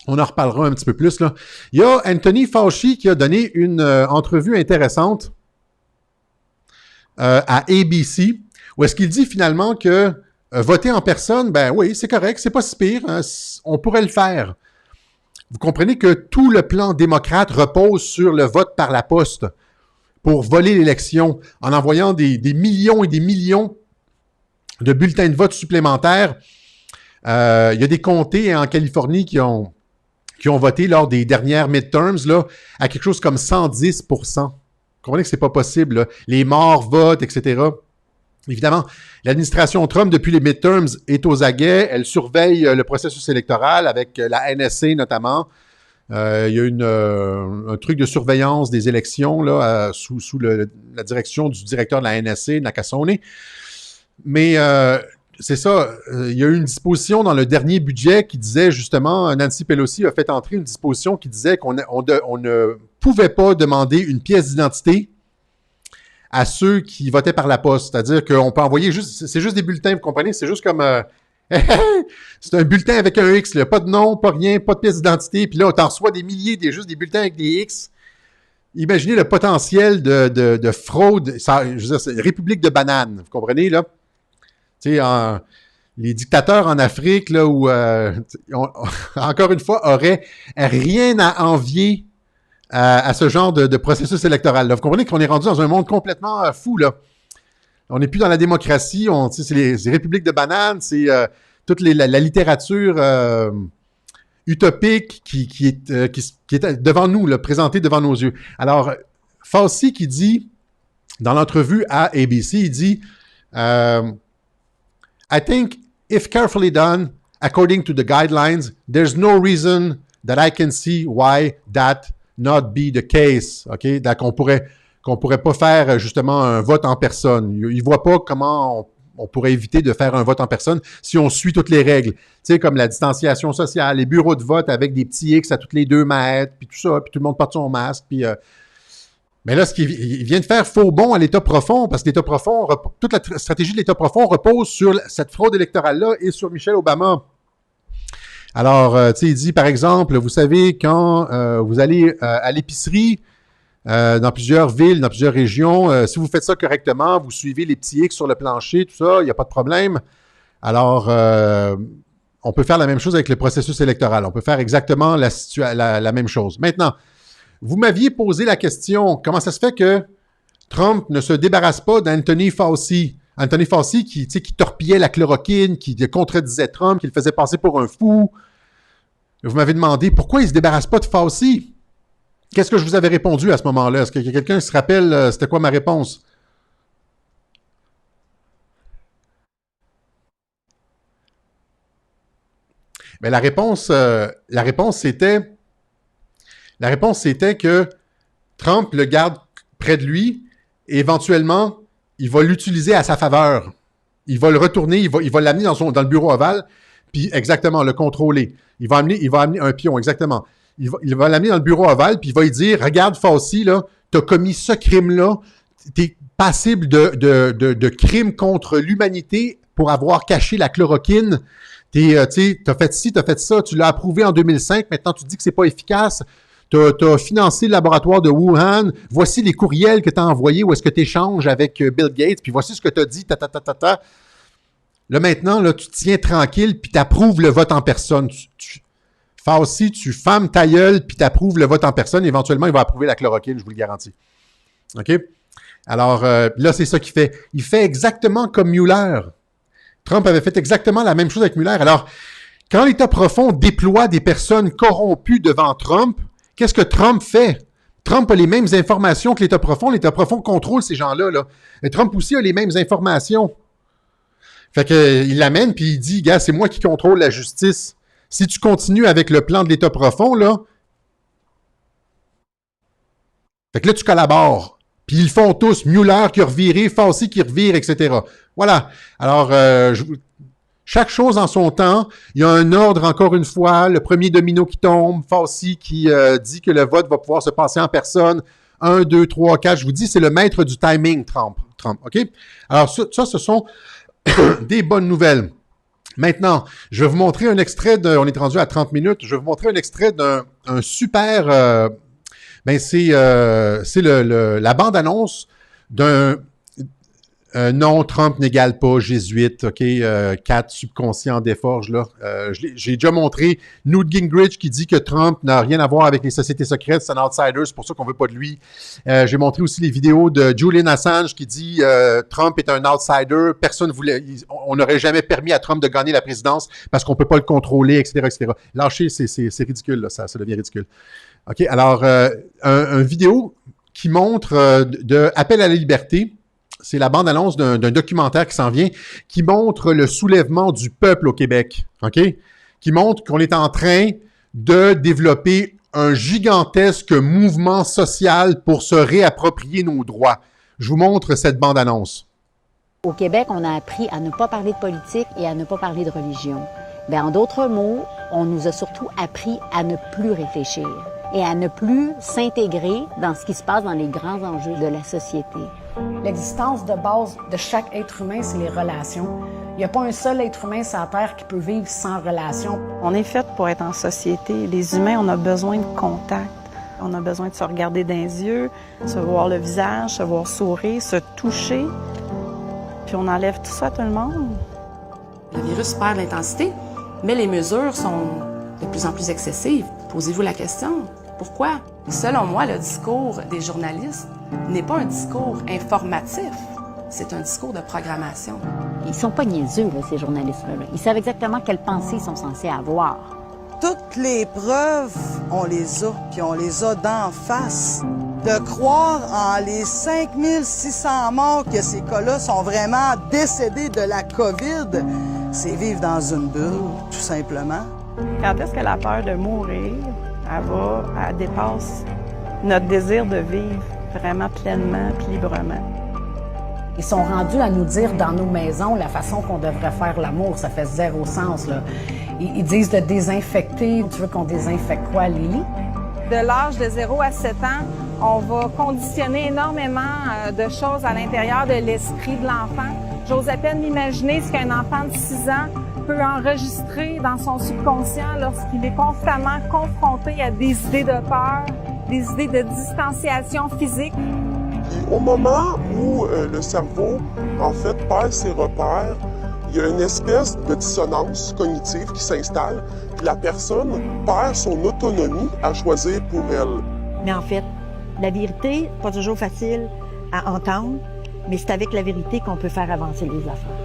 On en reparlera un petit peu plus, là. Il y a Anthony Fauci qui a donné une entrevue intéressante à ABC, où est-ce qu'il dit finalement que voter en personne, ben oui, c'est correct, c'est pas si pire, hein, on pourrait le faire. Vous comprenez que tout le plan démocrate repose sur le vote par la poste pour voler l'élection en envoyant des millions et des millions de bulletins de vote supplémentaires. Il y a des comtés en Californie qui ont voté lors des dernières midterms là, à quelque chose comme 110 %. Vous comprenez que c'est pas possible, là. Les morts votent, etc. Évidemment, l'administration Trump, depuis les midterms, est aux aguets. Elle surveille le processus électoral avec la NSA notamment. Il y a un truc de surveillance des élections là, sous la direction du directeur de la NSA, Nakasone. Mais c'est ça, il y a eu une disposition dans le dernier budget qui disait justement, Nancy Pelosi a fait entrer une disposition qui disait qu'on ne pouvait pas demander une pièce d'identité à ceux qui votaient par la poste. C'est-à-dire qu'on peut envoyer c'est juste des bulletins, vous comprenez? C'est juste comme... c'est un bulletin avec un X, là. Pas de nom, pas rien, pas de pièce d'identité. Puis là, on t'en reçoit des milliers, juste des bulletins avec des X. Imaginez le potentiel de fraude. Ça, je veux dire, c'est une république de bananes, vous comprenez, là? Tu sais, les dictateurs en Afrique, là, où, encore une fois, auraient rien à envier à ce genre de processus électoral. Là. Vous comprenez qu'on est rendu dans un monde complètement fou, là. On n'est plus dans la démocratie, c'est les républiques de bananes, c'est toute la littérature utopique qui est devant nous, là, présentée devant nos yeux. Alors, Fauci qui dit, dans l'entrevue à ABC, il dit I think if carefully done, according to the guidelines, there's no reason that I can see why that not be the case. OK? Donc, qu'on pourrait pas faire justement un vote en personne. Il voit pas comment on pourrait éviter de faire un vote en personne si on suit toutes les règles. Tu sais, comme la distanciation sociale, les bureaux de vote avec des petits X à toutes les 2 mètres, puis tout ça, puis tout le monde porte son masque, puis... Mais là, il vient de faire faux bond à l'État profond, parce que l'État profond, toute la stratégie de l'État profond repose sur cette fraude électorale-là et sur Michelle Obama. Alors, tu sais, il dit, par exemple, vous savez, quand vous allez à l'épicerie, dans plusieurs villes, dans plusieurs régions, si vous faites ça correctement, vous suivez les petits X sur le plancher, tout ça, il n'y a pas de problème. Alors, on peut faire la même chose avec le processus électoral. On peut faire exactement la même chose. Maintenant, vous m'aviez posé la question, comment ça se fait que Trump ne se débarrasse pas d'Anthony Fauci? Anthony Fauci qui torpillait la chloroquine, qui contredisait Trump, qui le faisait passer pour un fou. Vous m'avez demandé pourquoi il ne se débarrasse pas de Fauci? Qu'est-ce que je vous avais répondu à ce moment-là? Est-ce que quelqu'un se rappelle, c'était quoi ma réponse? Mais la réponse c'était que Trump le garde près de lui et éventuellement, il va l'utiliser à sa faveur. Il va le retourner, il va l'amener dans le bureau ovale, puis exactement, le contrôler. Il va amener un pion, exactement. Il va l'amener dans le bureau ovale, puis il va lui dire, regarde Fauci, là, t'as commis ce crime-là, t'es passible de crimes contre l'humanité pour avoir caché la chloroquine. T'as fait ci, t'as fait ça, tu l'as approuvé en 2005, maintenant tu dis que c'est pas efficace. T'as financé le laboratoire de Wuhan, voici les courriels que t'as envoyés où est-ce que t'échanges avec Bill Gates, puis voici ce que t'as dit, Là, maintenant, là, tu te tiens tranquille, puis t'approuves le vote en personne. Fauci, tu fermes ta gueule, puis t'approuves le vote en personne. Éventuellement, il va approuver la chloroquine, je vous le garantis. OK? Alors, là, c'est ça qu'il fait. Il fait exactement comme Mueller. Trump avait fait exactement la même chose avec Mueller. Alors, quand l'État profond déploie des personnes corrompues devant Trump, qu'est-ce que Trump fait? Trump a les mêmes informations que l'État profond. L'État profond contrôle ces gens-là. Là. Et Trump aussi a les mêmes informations. Fait qu'il l'amène, puis il dit, gars, c'est moi qui contrôle la justice. Si tu continues avec le plan de l'État profond, là, fait que là, tu collabores. Puis ils le font tous. Mueller qui a reviré, Fauci qui revire, etc. Voilà. Alors, chaque chose en son temps. Il y a un ordre, encore une fois. Le premier domino qui tombe. Fauci qui dit que le vote va pouvoir se passer en personne. 1, 2, 3, 4. Je vous dis, c'est le maître du timing, Trump. OK? Alors, ça ce sont des bonnes nouvelles. Maintenant, je vais vous montrer un extrait on est rendu à 30 minutes, je vais vous montrer un extrait d'un super, c'est la bande-annonce d'un non, Trump n'égale pas jésuite, OK, 4 subconscients des forges, là. J'ai déjà montré Newt Gingrich qui dit que Trump n'a rien à voir avec les sociétés secrètes, c'est un outsider, c'est pour ça qu'on veut pas de lui. J'ai montré aussi les vidéos de Julian Assange qui dit Trump est un outsider, on n'aurait jamais permis à Trump de gagner la présidence parce qu'on peut pas le contrôler, etc., etc. Lâchez, c'est ridicule, là, ça devient ridicule. OK, alors, un vidéo qui montre de Appel à la liberté. C'est la bande-annonce d'un documentaire qui s'en vient, qui montre le soulèvement du peuple au Québec, OK? Qui montre qu'on est en train de développer un gigantesque mouvement social pour se réapproprier nos droits. Je vous montre cette bande-annonce. Au Québec, on a appris à ne pas parler de politique et à ne pas parler de religion. Bien, en d'autres mots, on nous a surtout appris à ne plus réfléchir et à ne plus s'intégrer dans ce qui se passe dans les grands enjeux de la société. L'existence de base de chaque être humain, c'est les relations. Il n'y a pas un seul être humain sur la Terre qui peut vivre sans relation. On est fait pour être en société. Les humains, on a besoin de contact. On a besoin de se regarder dans les yeux, se voir le visage, se voir sourire, se toucher. Puis on enlève tout ça à tout le monde. Le virus perd l'intensité, mais les mesures sont de plus en plus excessives. Posez-vous la question, pourquoi? Selon moi, le discours des journalistes n'est pas un discours informatif, c'est un discours de programmation. Ils sont pas niaiseux, là, ces journalistes-là. Ils savent exactement quelles pensées ils sont censés avoir. Toutes les preuves, on les a, puis on les a d'en face. De croire en les 5600 morts que ces cas-là sont vraiment décédés de la COVID, c'est vivre dans une bulle, tout simplement. Quand est-ce que la peur de mourir, elle dépasse notre désir de vivre vraiment pleinement et librement? Ils sont rendus à nous dire dans nos maisons la façon qu'on devrait faire l'amour. Ça fait zéro sens, là. Ils disent de désinfecter. Tu veux qu'on désinfecte quoi, Lily? De l'âge de 0 à 7 ans, on va conditionner énormément de choses à l'intérieur de l'esprit de l'enfant. J'ose à peine m'imaginer ce qu'un enfant de 6 ans peut enregistrer dans son subconscient lorsqu'il est constamment confronté à des idées de peur, des idées de distanciation physique. Au moment où le cerveau, en fait, perd ses repères, il y a une espèce de dissonance cognitive qui s'installe, puis la personne perd son autonomie à choisir pour elle. Mais en fait, la vérité, pas toujours facile à entendre, mais c'est avec la vérité qu'on peut faire avancer les affaires.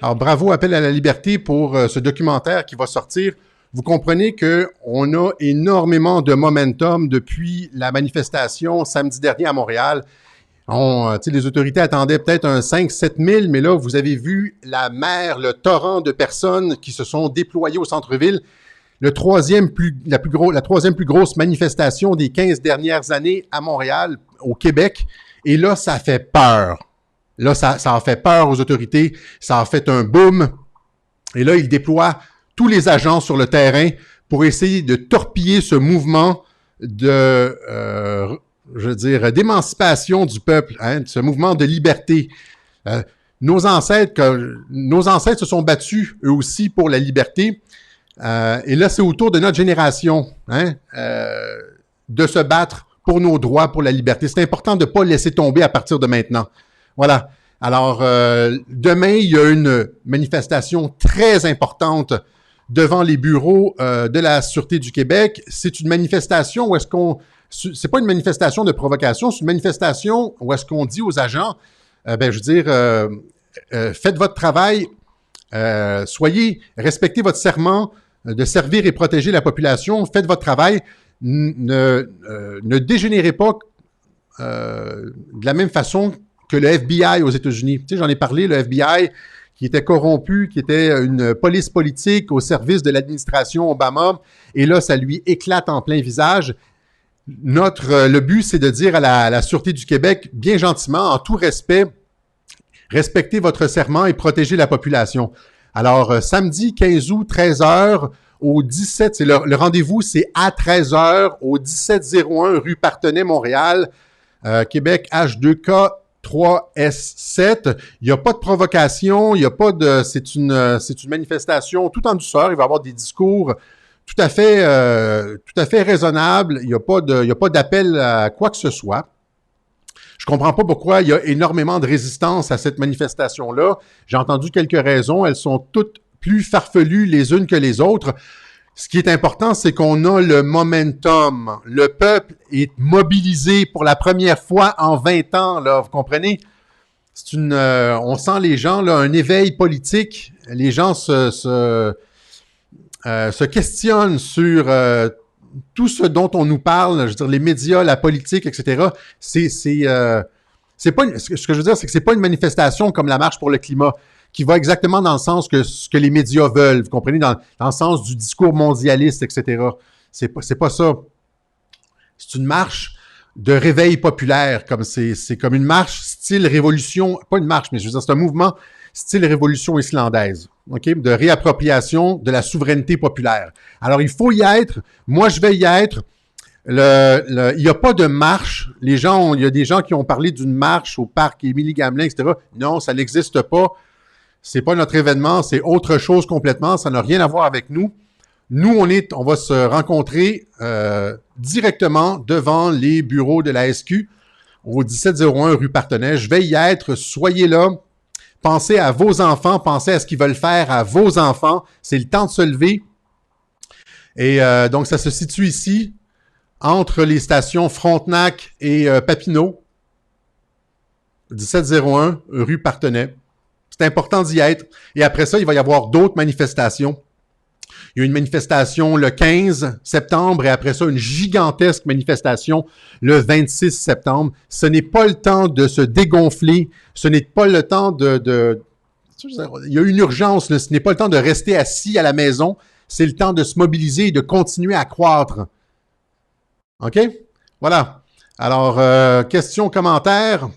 Alors, bravo, Appel à la liberté pour ce documentaire qui va sortir. Vous comprenez qu'on a énormément de momentum depuis la manifestation samedi dernier à Montréal. Les autorités attendaient peut-être un 5-7 000, mais là, vous avez vu la mer, le torrent de personnes qui se sont déployées au centre-ville. La troisième plus grosse manifestation des 15 dernières années à Montréal, au Québec. Et là, ça fait peur. Là, ça a fait peur aux autorités. Ça a fait un boom. Et là, ils déploient tous les agents sur le terrain pour essayer de torpiller ce mouvement d'émancipation du peuple, ce mouvement de liberté. Nos ancêtres se sont battus, eux aussi, pour la liberté. Et là, c'est au tour de notre génération de se battre pour nos droits, pour la liberté. C'est important de ne pas laisser tomber à partir de maintenant. Voilà. Alors, demain, il y a une manifestation très importante devant les bureaux de la Sûreté du Québec. C'est une manifestation où c'est pas une manifestation de provocation, c'est une manifestation où est-ce qu'on dit aux agents, faites votre travail, respectez votre serment de servir et protéger la population, faites votre travail, ne dégénérez pas de la même façon que le FBI aux États-Unis. Tu sais, j'en ai parlé, le FBI qui était corrompu, qui était une police politique au service de l'administration Obama, et là, ça lui éclate en plein visage. Le but, c'est de dire à la Sûreté du Québec, bien gentiment, en tout respect, respectez votre serment et protégez la population. Alors, samedi 15 août, 13h, au 17, le rendez-vous, c'est à 13h au 1701 rue Partenay, Montréal, Québec H2K 3S7. Il n'y a pas de provocation, il n'y a pas de... C'est une manifestation tout en douceur. Il va y avoir des discours tout à fait raisonnables. Il n'y a pas d'appel à quoi que ce soit. Je comprends pas pourquoi il y a énormément de résistance à cette manifestation-là. J'ai entendu quelques raisons. Elles sont toutes plus farfelues les unes que les autres. Ce qui est important, c'est qu'on a le momentum. Le peuple est mobilisé pour la première fois en 20 ans, là, vous comprenez? On sent les gens, là, un éveil politique. Les gens se questionnent sur tout ce dont on nous parle, je veux dire, les médias, la politique, etc. C'est pas ce que je veux dire, c'est que c'est pas une manifestation comme la marche pour le climat, qui va exactement dans le sens que ce que les médias veulent, vous comprenez, dans le sens du discours mondialiste, etc. C'est pas ça. C'est une marche de réveil populaire, comme c'est comme une marche style révolution, pas une marche, mais je veux dire, c'est un mouvement style révolution islandaise, OK, de réappropriation de la souveraineté populaire. Alors, il faut y être. Moi, je vais y être. Il n'y a pas de marche. Il y a des gens qui ont parlé d'une marche au parc Émilie-Gamelin, etc. Non, ça n'existe pas. C'est pas notre événement, c'est autre chose complètement. Ça n'a rien à voir avec nous. Nous, on va se rencontrer directement devant les bureaux de la SQ au 1701 rue Partenay. Je vais y être. Soyez là. Pensez à vos enfants. Pensez à ce qu'ils veulent faire à vos enfants. C'est le temps de se lever. Et donc, ça se situe ici, entre les stations Frontenac et Papineau. 1701 rue Partenay. C'est important d'y être. Et après ça, il va y avoir d'autres manifestations. Il y a une manifestation le 15 septembre et après ça, une gigantesque manifestation le 26 septembre. Ce n'est pas le temps de se dégonfler. Ce n'est pas le temps de... Il y a une urgence. Là. Ce n'est pas le temps de rester assis à la maison. C'est le temps de se mobiliser et de continuer à croître. OK? Voilà. Alors, questions, commentaires.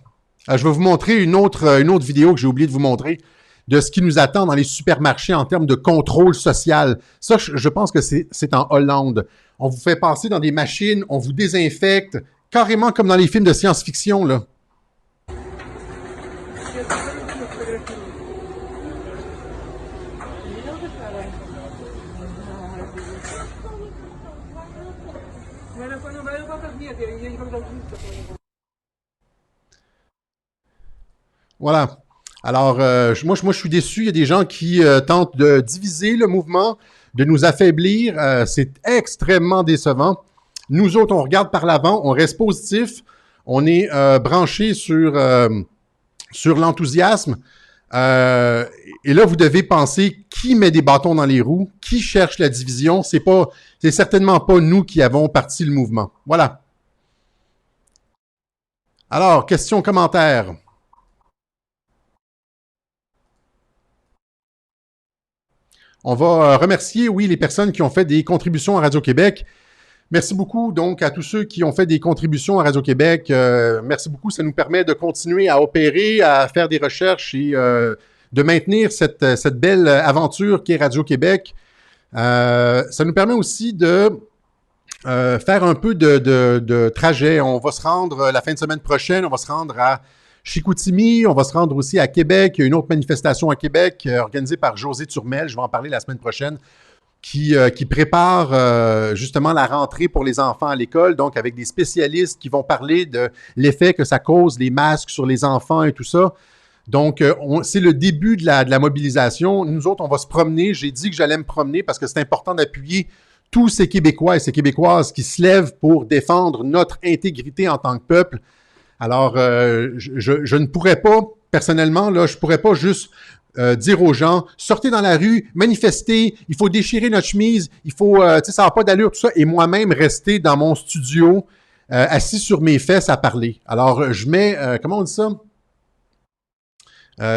Je vais vous montrer une autre vidéo que j'ai oublié de vous montrer de ce qui nous attend dans les supermarchés en termes de contrôle social. Ça, je pense que c'est en Hollande. On vous fait passer dans des machines, on vous désinfecte, carrément comme dans les films de science-fiction, là. Voilà. Alors, moi, je suis déçu. Il y a des gens qui tentent de diviser le mouvement, de nous affaiblir. C'est extrêmement décevant. Nous autres, on regarde par l'avant, on reste positif, on est branché sur l'enthousiasme. Et là, vous devez penser qui met des bâtons dans les roues, qui cherche la division. C'est certainement pas nous qui avons parti le mouvement. Voilà. Alors, questions, commentaires. On va remercier, oui, les personnes qui ont fait des contributions à Radio-Québec. Merci beaucoup, donc, à tous ceux qui ont fait des contributions à Radio-Québec. Merci beaucoup. Ça nous permet de continuer à opérer, à faire des recherches et de maintenir cette belle aventure qu'est Radio-Québec. Ça nous permet aussi de faire un peu de trajet. On va se rendre la fin de semaine prochaine, on va se rendre à Chicoutimi, on va se rendre aussi à Québec. Il y a une autre manifestation à Québec organisée par José Turmel, je vais en parler la semaine prochaine, qui prépare justement la rentrée pour les enfants à l'école, donc avec des spécialistes qui vont parler de l'effet que ça cause, les masques sur les enfants et tout ça. Donc, c'est le début de la mobilisation. Nous autres, on va se promener. J'ai dit que j'allais me promener parce que c'est important d'appuyer tous ces Québécois et ces Québécoises qui se lèvent pour défendre notre intégrité en tant que peuple. Alors, je ne pourrais pas, personnellement, là, je ne pourrais pas juste dire aux gens, sortez dans la rue, manifestez, il faut déchirer notre chemise, il faut, tu sais, ça n'a pas d'allure, tout ça, et moi-même rester dans mon studio, assis sur mes fesses à parler. Alors, je mets, comment on dit ça?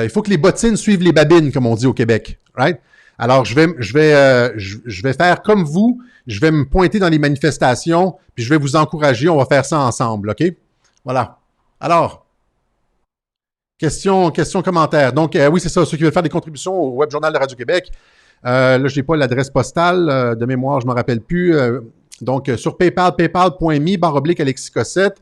Il faut que les bottines suivent les babines, comme on dit au Québec, right? Alors, je vais faire comme vous, je vais me pointer dans les manifestations, puis je vais vous encourager, on va faire ça ensemble, OK? Voilà. Alors, questions, commentaires. Donc, oui, c'est ça, ceux qui veulent faire des contributions au Web Journal de Radio-Québec, Là, je n'ai pas l'adresse postale. De mémoire, je ne me rappelle plus. Donc, sur PayPal, paypal.me/Alexis Cossette.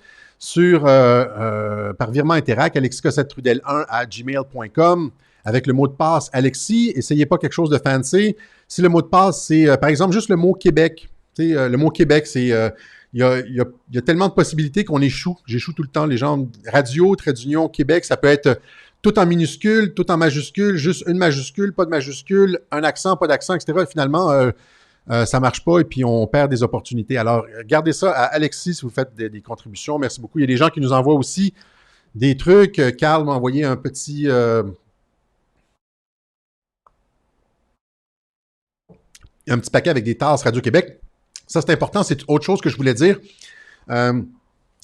Par virement Interac, alexiscossettetrudel1@gmail.com avec le mot de passe Alexis. Essayez pas quelque chose de fancy. Si le mot de passe, c'est par exemple juste le mot Québec. Le mot Québec, c'est... il y a tellement de possibilités qu'on échoue. J'échoue tout le temps. Les gens, radio, trait d'union, Québec, ça peut être tout en minuscule, tout en majuscule, juste une majuscule, pas de majuscule, un accent, pas d'accent, etc. Et finalement, ça marche pas et puis on perd des opportunités. Alors, gardez ça à Alexis si vous faites des contributions. Merci beaucoup. Il y a des gens qui nous envoient aussi des trucs. Carl m'a envoyé un petit... un petit paquet avec des tasses Radio-Québec. Ça, c'est important. C'est autre chose que je voulais dire. Il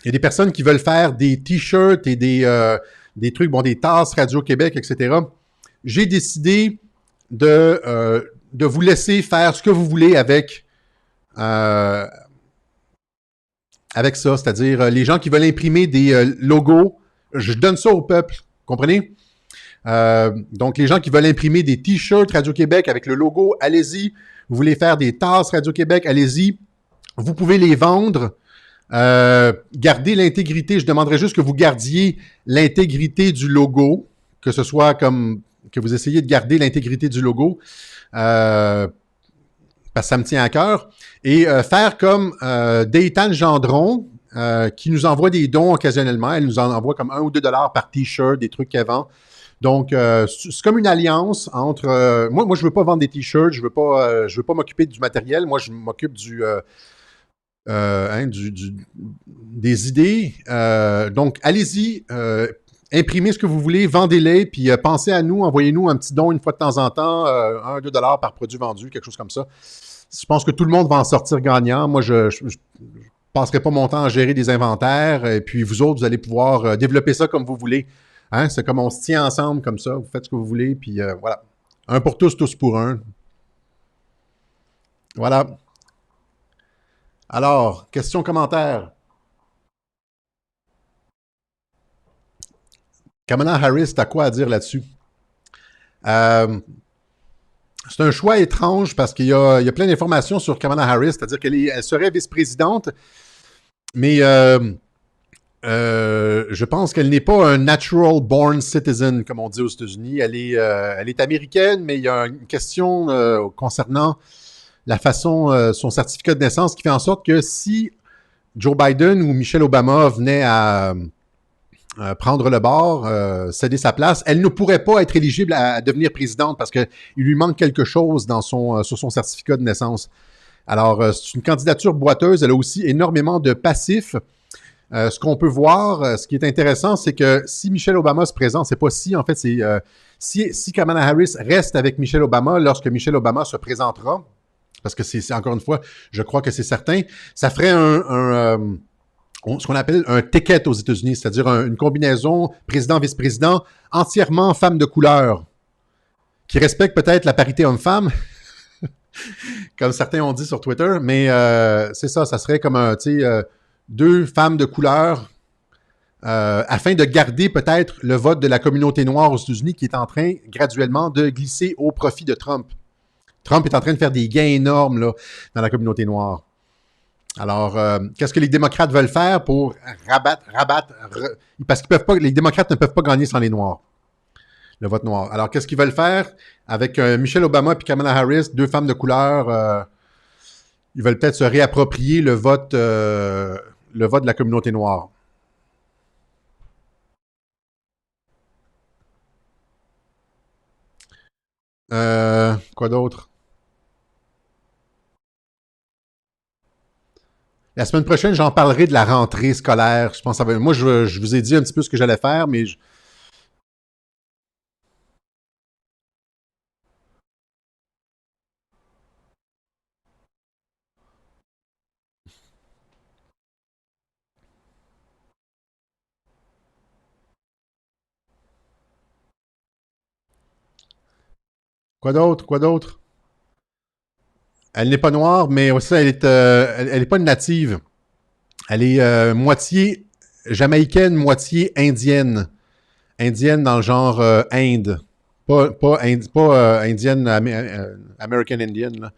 y a des personnes qui veulent faire des t-shirts et des trucs, bon, des tasses Radio-Québec, etc. J'ai décidé de vous laisser faire ce que vous voulez avec ça. C'est-à-dire, les gens qui veulent imprimer des logos, je donne ça au peuple. Comprenez? Donc, les gens qui veulent imprimer des t-shirts Radio-Québec avec le logo, allez-y. Vous voulez faire des tasses Radio-Québec, allez-y. Vous pouvez les vendre. Gardez l'intégrité. Je demanderais juste que vous gardiez l'intégrité du logo, que ce soit comme que vous essayiez de garder l'intégrité du logo, parce que ça me tient à cœur. Et faire comme Daytane Gendron, qui nous envoie des dons occasionnellement. Elle nous en envoie comme 1 ou 2 $ par t-shirt, des trucs qu'elle vend. Donc, c'est comme une alliance entre... moi, je ne veux pas vendre des t-shirts, je veux pas m'occuper du matériel. Moi, je m'occupe des idées. Donc, allez-y, imprimez ce que vous voulez, vendez-les, puis pensez à nous, envoyez-nous un petit don une fois de temps en temps, 1 2 $ par produit vendu, quelque chose comme ça. Je pense que tout le monde va en sortir gagnant. Moi, je ne passerai pas mon temps à gérer des inventaires, et puis vous autres, vous allez pouvoir développer ça comme vous voulez. Hein? C'est comme on se tient ensemble comme ça, vous faites ce que vous voulez, puis voilà. Un pour tous, tous pour un. Voilà. Alors, questions, commentaires. Kamala Harris, t'as quoi à dire là-dessus? C'est un choix étrange parce qu'il y a plein d'informations sur Kamala Harris, c'est-à-dire qu'elle serait vice-présidente, mais je pense qu'elle n'est pas un natural born citizen, comme on dit aux États-Unis. Elle est américaine, mais il y a une question concernant la façon, son certificat de naissance qui fait en sorte que si Joe Biden ou Michelle Obama venaient à prendre le bord, céder sa place, elle ne pourrait pas être éligible à devenir présidente parce qu'il lui manque quelque chose sur son certificat de naissance. Alors, c'est une candidature boiteuse. Elle a aussi énormément de passifs. Ce qu'on peut voir, ce qui est intéressant, c'est que si Michelle Obama se présente, c'est pas si, en fait, c'est si Kamala Harris reste avec Michelle Obama lorsque Michelle Obama se présentera, parce que c'est encore une fois, je crois que c'est certain, ça ferait ce qu'on appelle un ticket aux États-Unis, c'est-à-dire une combinaison président-vice-président entièrement femme de couleur, qui respecte peut-être la parité homme-femme, comme certains ont dit sur Twitter, mais c'est ça serait comme deux femmes de couleur afin de garder peut-être le vote de la communauté noire aux États-Unis qui est en train graduellement de glisser au profit de Trump. Trump est en train de faire des gains énormes là, dans la communauté noire. Alors, qu'est-ce que les démocrates veulent faire pour rabattre parce que les démocrates ne peuvent pas gagner sans les noirs, le vote noir. Alors, qu'est-ce qu'ils veulent faire avec Michelle Obama et Kamala Harris, deux femmes de couleur, ils veulent peut-être se réapproprier le vote de la communauté noire. Quoi d'autre? La semaine prochaine, j'en parlerai de la rentrée scolaire. Je pense que moi, je vous ai dit un petit peu ce que j'allais faire, mais quoi d'autre? Quoi d'autre? Elle n'est pas noire, mais aussi, elle est pas une native. Elle est moitié jamaïcaine, moitié indienne. Indienne dans le genre Inde. Pas indienne, American Indian, là.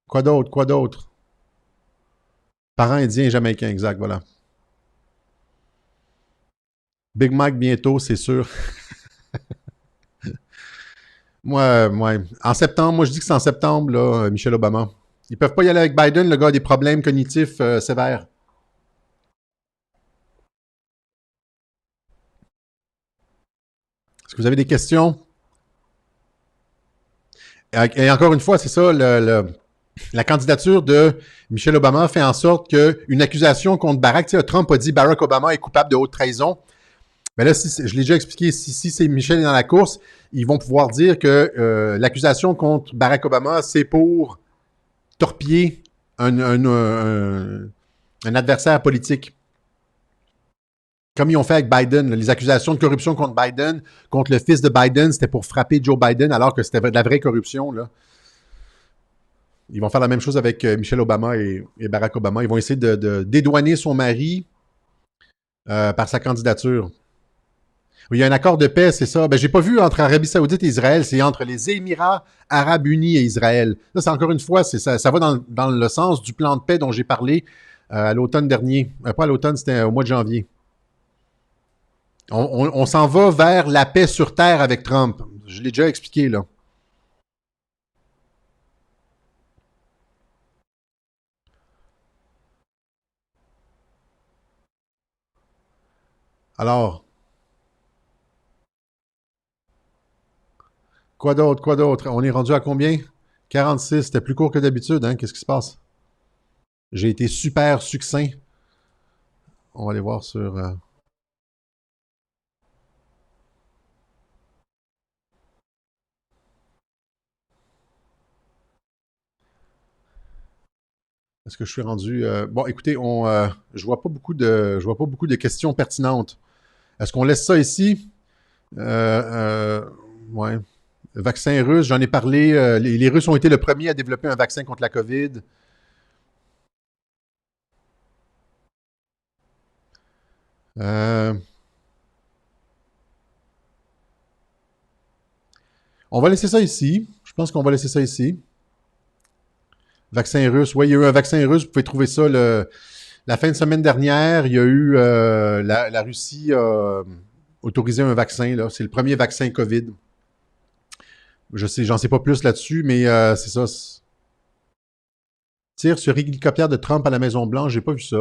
Quoi d'autre? Quoi d'autre? Parents indiens et jamaïcains, exact, voilà. Big Mac bientôt, c'est sûr. Moi, en septembre, moi je dis que c'est en septembre, là, Michelle Obama. Ils peuvent pas y aller avec Biden, le gars a des problèmes cognitifs sévères. Est-ce que vous avez des questions? Et encore une fois, c'est ça, la candidature de Michelle Obama fait en sorte qu'une accusation contre Barack, tu sais, Trump a dit Barack Obama est coupable de haute trahison. Mais là, je l'ai déjà expliqué, si c'est Michel est dans la course, ils vont pouvoir dire que l'accusation contre Barack Obama, c'est pour torpiller un adversaire politique. Comme ils ont fait avec Biden, là, les accusations de corruption contre Biden, contre le fils de Biden, c'était pour frapper Joe Biden, alors que c'était de la vraie corruption, là. Ils vont faire la même chose avec Michelle Obama et Barack Obama. Ils vont essayer de dédouaner son mari par sa candidature. Oui, il y a un accord de paix, c'est ça. Ben, j'ai pas vu entre Arabie Saoudite et Israël, c'est entre les Émirats Arabes Unis et Israël. Là, c'est encore une fois, ça va dans le sens du plan de paix dont j'ai parlé à l'automne dernier. Pas à l'automne, c'était au mois de janvier. On s'en va vers la paix sur Terre avec Trump. Je l'ai déjà expliqué, là. Alors, quoi d'autre, quoi d'autre? On est rendu à combien? 46, c'était plus court que d'habitude, hein? Qu'est-ce qui se passe? J'ai été super succinct. On va aller voir sur... Est-ce que je suis rendu... Bon, écoutez, je vois pas beaucoup de questions pertinentes. Est-ce qu'on laisse ça ici? Ouais. Vaccin russe, j'en ai parlé. Les Russes ont été le premier à développer un vaccin contre la COVID. On va laisser ça ici. Je pense qu'on va laisser ça ici. Vaccin russe. Oui, il y a eu un vaccin russe. Vous pouvez trouver ça la fin de semaine dernière. Il y a eu... la Russie a autorisé un vaccin. Là. C'est le premier vaccin COVID. J'en sais pas plus là-dessus, mais c'est ça. Tir sur hélicoptère de Trump à la Maison-Blanche, j'ai pas vu ça.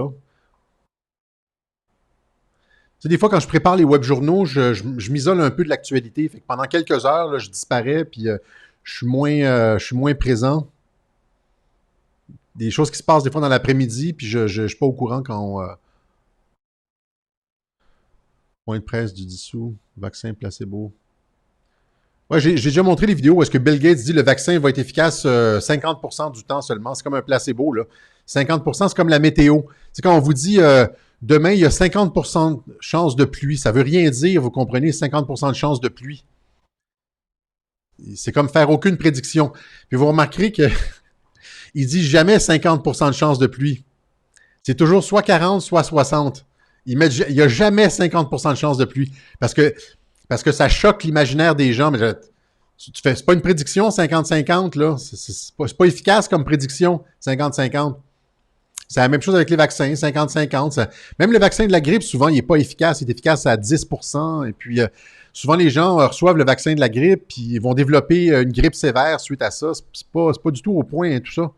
Tu sais, des fois, quand je prépare les web-journaux, je m'isole un peu de l'actualité. Fait que pendant quelques heures, là, je disparais, puis je suis moins présent. Des choses qui se passent des fois dans l'après-midi, puis je suis pas au courant quand point de presse du dissous, vaccin placebo. Ouais, j'ai déjà montré les vidéos où est-ce que Bill Gates dit que le vaccin va être efficace 50% du temps seulement. C'est comme un placebo, là. 50%, c'est comme la météo. C'est quand on vous dit demain, il y a 50% de chance de pluie. Ça veut rien dire, vous comprenez, 50% de chance de pluie. C'est comme faire aucune prédiction. Puis vous remarquerez que il dit jamais 50% de chance de pluie. C'est toujours soit 40, soit 60. Il n'y a jamais 50% de chance de pluie. Parce que ça choque l'imaginaire des gens. Mais c'est pas une prédiction, 50-50, là. C'est pas efficace comme prédiction, 50-50. C'est la même chose avec les vaccins, 50-50. Même le vaccin de la grippe, souvent, il n'est pas efficace. Il est efficace à 10%. Et puis, souvent, les gens reçoivent le vaccin de la grippe, puis ils vont développer une grippe sévère suite à ça. C'est pas du tout au point, hein, tout ça.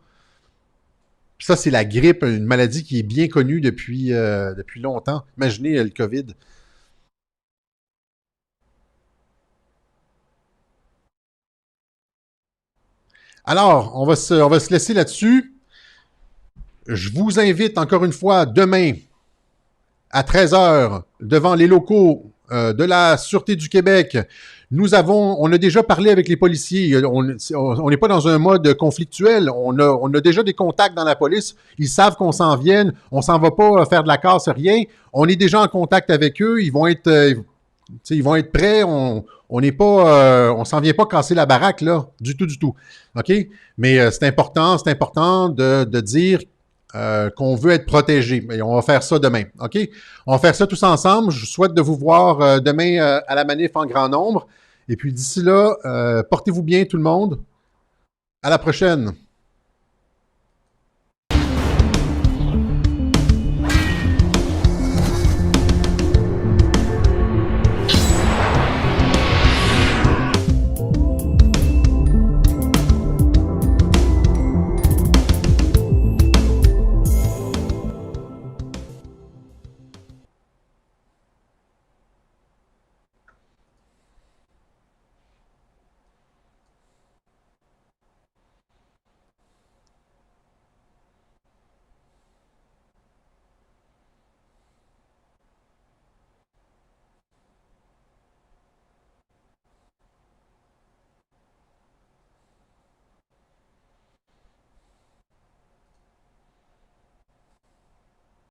Puis ça, c'est la grippe, une maladie qui est bien connue depuis longtemps. Imaginez le COVID. Alors, on va se laisser là-dessus. Je vous invite encore une fois demain à 13h devant les locaux de la Sûreté du Québec. On a déjà parlé avec les policiers. On n'est pas dans un mode conflictuel. On a déjà des contacts dans la police. Ils savent qu'on s'en vienne. On s'en va pas faire de la casse, rien. On est déjà en contact avec eux. Ils vont être prêts. On n'est pas, on s'en vient pas casser la baraque là, du tout. OK? Mais c'est important de dire qu'on veut être protégé. Et on va faire ça demain, OK? On va faire ça tous ensemble. Je souhaite de vous voir demain à la manif en grand nombre. Et puis d'ici là, portez-vous bien tout le monde. À la prochaine.